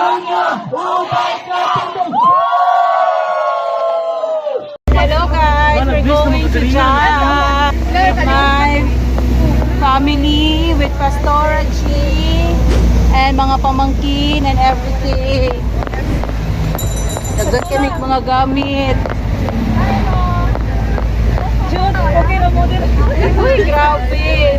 Hello guys, we're going to Jaya with my family, with Pastora G and mga pamangkin and everything. Dagat kami mga gamit. Jun, okay na mo din. Uy, grabe.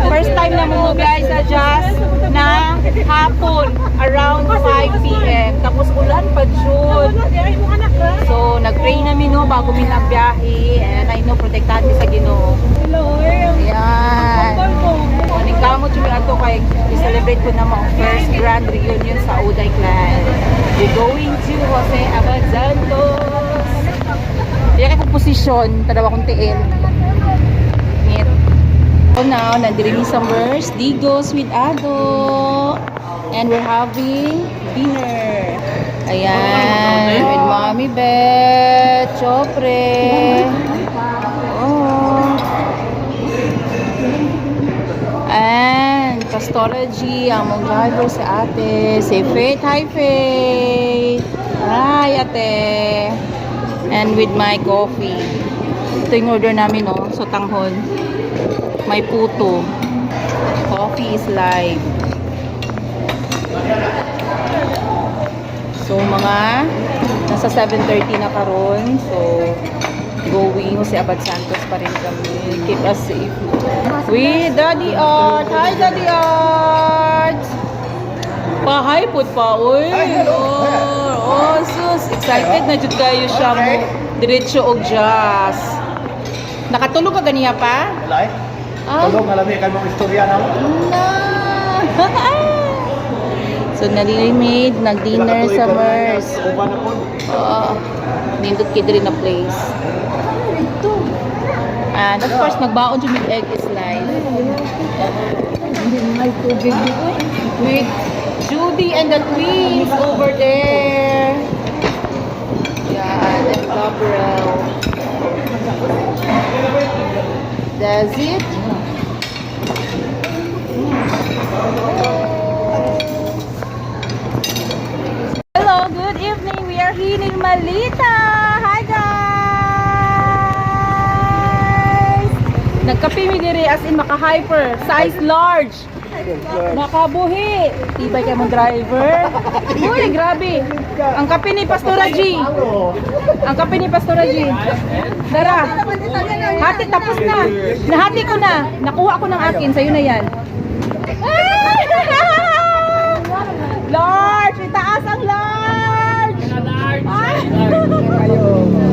First time na mo guys na jazz na hapon around 5 p.m. Tapos ulan pa June. So nag-pray namin no bago mi nagbiyahe and I know protektahan mi sa Ginoo. Ayan. Aning kamot yung ato kay i-celebrate ko na mga first grand reunion sa Uday Clan. We're going to Jose Abad Santos. Kaya kay posisyon, tadawa kong tiil. Meet. So now, nandiri sa Mers, Digos with Ado. And we're having dinner. Ayan, with Mommy Beth, Chopre. Oh. And Pastora G, ang mong driver si ate. Si Faith, hi Faith. Hi ate. And with my coffee. Ito yung order namin, no? So, tanghon. May puto. Coffee is live. So, mga nasa 7:30 na karon. So, going si Abad Santos pa rin kami. Keep us safe. With Daddy Art. Hi, Daddy Art! Pahay-put pa, uy. Oh, sus. Excited na jud kayo siya mo. Diretso og jazz. Nakatulog ka ganiya pa? Lai? Tulog nga lami kay mong istorya na mo. Na. So, nalilimid, nag-dinner sa Mers. Uban na po. Oo. Nindot kid rin na place. Ito. And of course, nagbaon yung egg is live. Hindi may tubig dito. With Judy and the twins over there. Yan, and Gabriel. That's it. Hello, good evening. We are here in Malita. Hi guys. Nagkape mi diri as in maka-hyper, size large. Nakabuhi. Tibay kay mong driver. Uy, grabe. Ang kape ni Pastora G. Ang kape ni Pastora G. Dara. Hati tapos na. Nahati ko na. Nakuha ko ng akin. Sa'yo na yan. Large. Itaas ang large.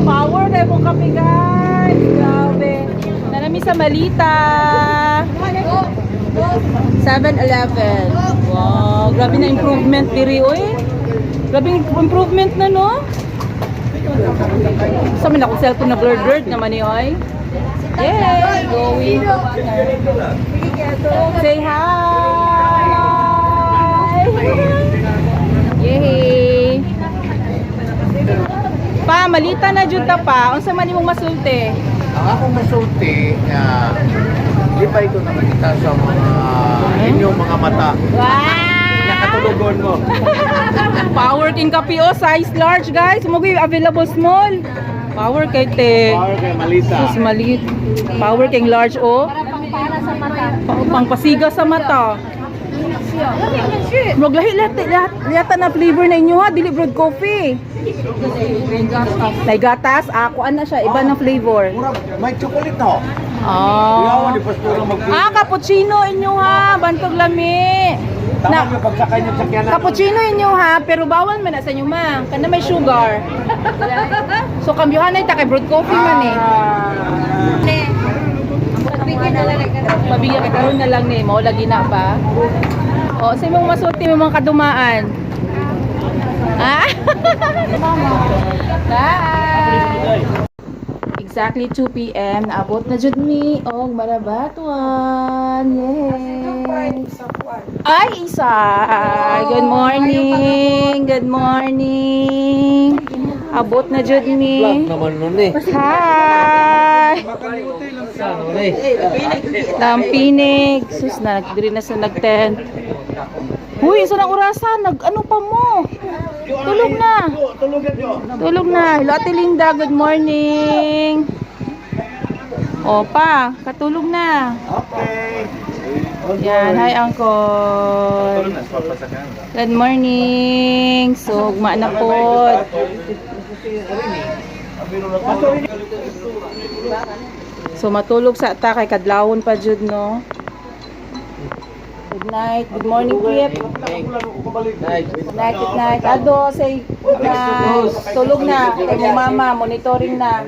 Power na yung kape guys. Grabe. Nanami sa Malita. 7-Eleven. Wow, grabe na improvement diri oy. Grabe improvement na no. Sa man ako cellphone na blurred naman ni oy. Yay, going. Say hi. Yay. Pa, Malita na jud ta pa. Unsa man imong masulti? Ang akong masulti nga lipay ko na makita sa mga inyong mga mata. Wow! Nakatulugon mo. Power king kape o, size large guys. Mugi available small. Power kay te. Power kay Malita. Sus malit. Power king large o. Pangpasiga sa mata. Murag lahat na flavor na inyo ha, dili brewed coffee. May gatas, ako na siya, iba na flavor. May chocolate no. Oh. Di pastura mag-. Cappuccino inyo ha, bantog lami. Tama yung pagsakay niyo sa sakyanan. Cappuccino inyo ha, pero bawal man na sa inyo ma. Kana may sugar. So kambyuhan na ita kay brewed coffee man eh. Pabigyan ka karon na lang ni, mao lagi na pa. O, sa imong masulti mo mga kadumaan. Ah? Bye! Exactly 2 p.m. Naabot na jud mi og Marabatuan. Yay! Ay, isa! Good morning! Good morning! Abot na jud mi. Naman nun eh. Hi! Lampinig. Sus, diri na sa nag-tent. Uy, isa ng orasan. Ano pa mo? Tulog na. Tulog na. Hello, Ate Linda. Good morning. Opa, katulog na. Okay. Yan, hi Uncle. Good morning. So, ugma na po. So, matulog sa ata kay kadlawon pa jud no. Good night. Good morning, Kip. Good night. Ado, say good night. Tulog na. Kay mo mama, monitoring na.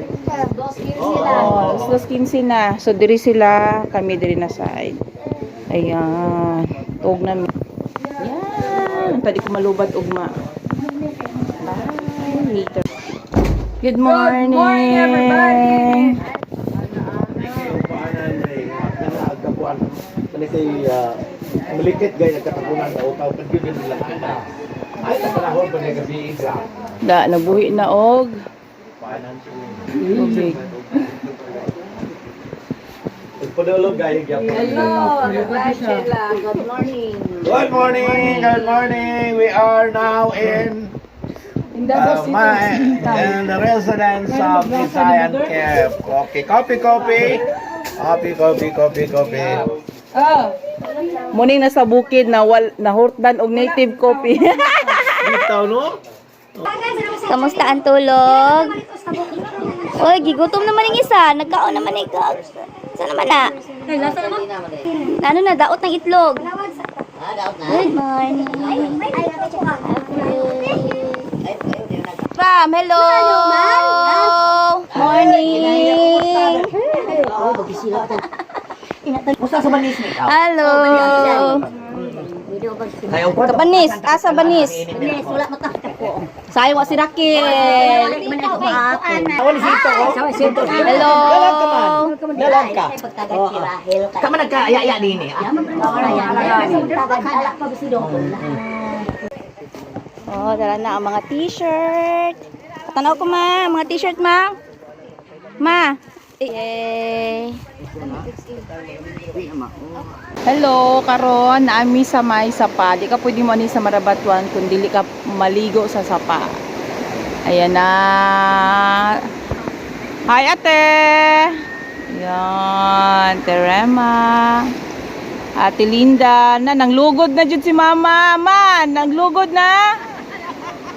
Oh, 2:15 na. So, diri sila. Kami diri na side. Ayan. Tuog na. Yan. Pwede ko malubat ugma. Bye. Later. Good morning. Good morning, everybody. Malikit gaya nagkatapunan na utaw pag yun nila ay tatanahon pa na gabi isa Nabuhi na og tubig. Pagpadulog gaya gyapon. Hello, Sheila. Good morning. Good morning. Good morning. We are now in in the residence of Visayan Camp. Coffee. Oh. Muning nasa bukid na nahurtan og native coffee. Dito no? Kamusta ang tulog? Oy, gigutom naman yung isa. Nagkaon naman ikaw. Saan naman na? Ano na, daot ng itlog. Good morning. Ma'am, hello. Morning. Hello. Kabanis, asa banis? Sayo wa si Raquel. Hello. Dalag ka. Kamu nagkaaya-aya din eh. Oh, dala na ang mga t-shirt. Patanaw ko ma, mga t-shirt ma. Ma. Eh. Hello, karon naami sa may sapa. Di ka pwede mo ani sa Marabatuan kung dili ka maligo sa sapa. Ayan na. Hi, ate. Yan, Terema. Ate Linda. Nanglugod na dyan si mama. Man, nanglugod na.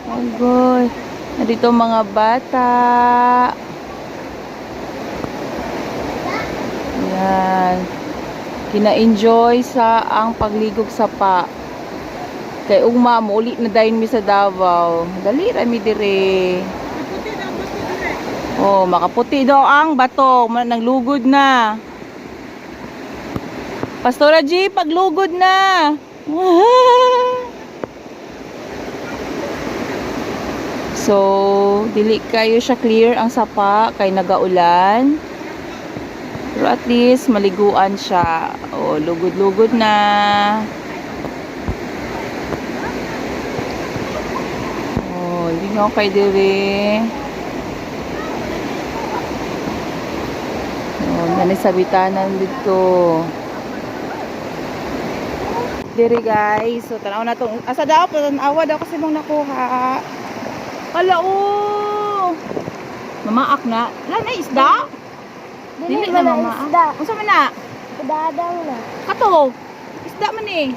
Oh, God. Nandito mga bata. Yan. Kina-enjoy sa ang pagligog sa pa. Kay ugma mo uli na dayon mi sa Davao. Dali ra mi dire. Oh, makaputi daw ang bato, nanglugod na. Pastora G, paglugod na. So, dili kayo siya clear ang sapa kay nagaulan. Pero at least maliguan siya. Oh, lugod-lugod na. Oh, lingaw kay dire. Oh, nani sa bitanan dito. Dire guys. So, tanaw na to. Asa daw po awa daw kasi mong nakuha. Hala oh. Mamaak na. Lan ay isda? Dili na mama. Unsa man na? Dada mo na. Kato. Isda man eh.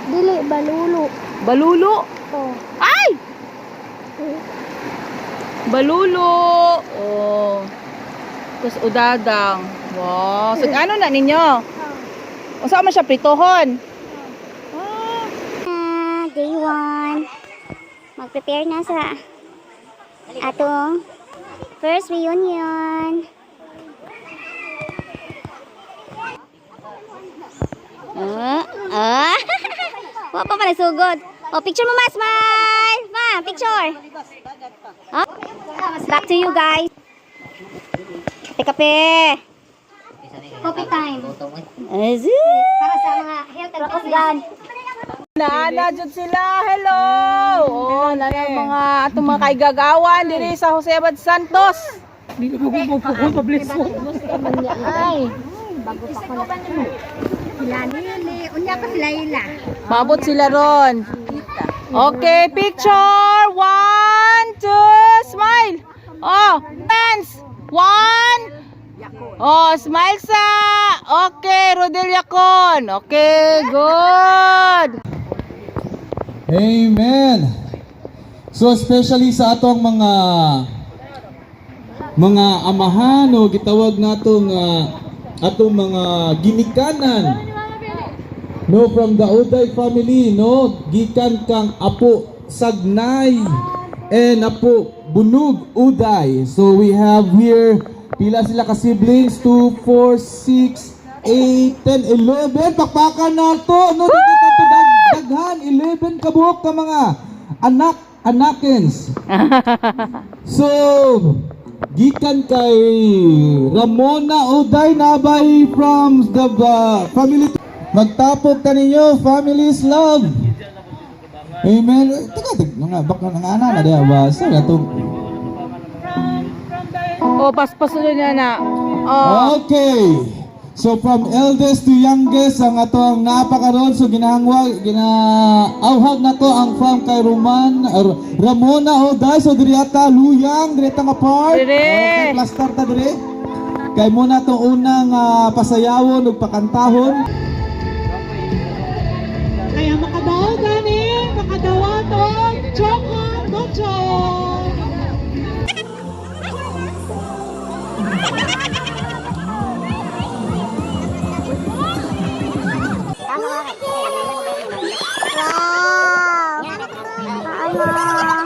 Dili, balulo. Balulo. Oh. Ay! Balulo. Oh. Tapos udadang. Wow. So ano na ninyo? Unsa man siya pritohon? Day 1. Mag-prepare na sa atong first reunion. Wa pa pala sugod. Oh, picture mo, ma. Smile. Ma, picture. Oh. Back to you, guys. Kape. Coffee time. Para sa mga health and fitness. Naana jud sila. Hello. Oh, nana mga atong mga kaigagawan diri sa Jose Abad Santos. Dili ko publish mo. Ay, bago pa ko na. Mabot sila ron. Okay, picture. 1, 2, smile. Oh, dance. 1. Oh, smile sa. Okay, Rodel Yacon. Okay, good. Amen. So especially sa atong mga amahan o gitawag natong atong mga ginikanan. No, from the Uday family, no, gikan kang Apo Sagnay and Apo Bunog Uday. So we have here pila sila ka siblings, 2, 4, 6, 8, 10, 11. Pakpakan na to, no, dito ka to daghan, 11 kabuok ka mga anakins. So, gikan kay Ramona Uday nabay from the family. Magtapok ka ninyo, family's love. Amen. Teka, mga baka ng ana na diya ba? Sa itong Oh, paspasulun niya na. Oh. okay. So from eldest to youngest ang ato ang napakaroon, so ginaauhag na to ang from kay Ramona Oday. So diri ata luyang diri ta nga part. Dire. Okay, plaster ta diri. Kay muna to unang pasayawon ug pakantahon. Kaya makadaw gani, makadawa to. Chocolate, gocho. Wow!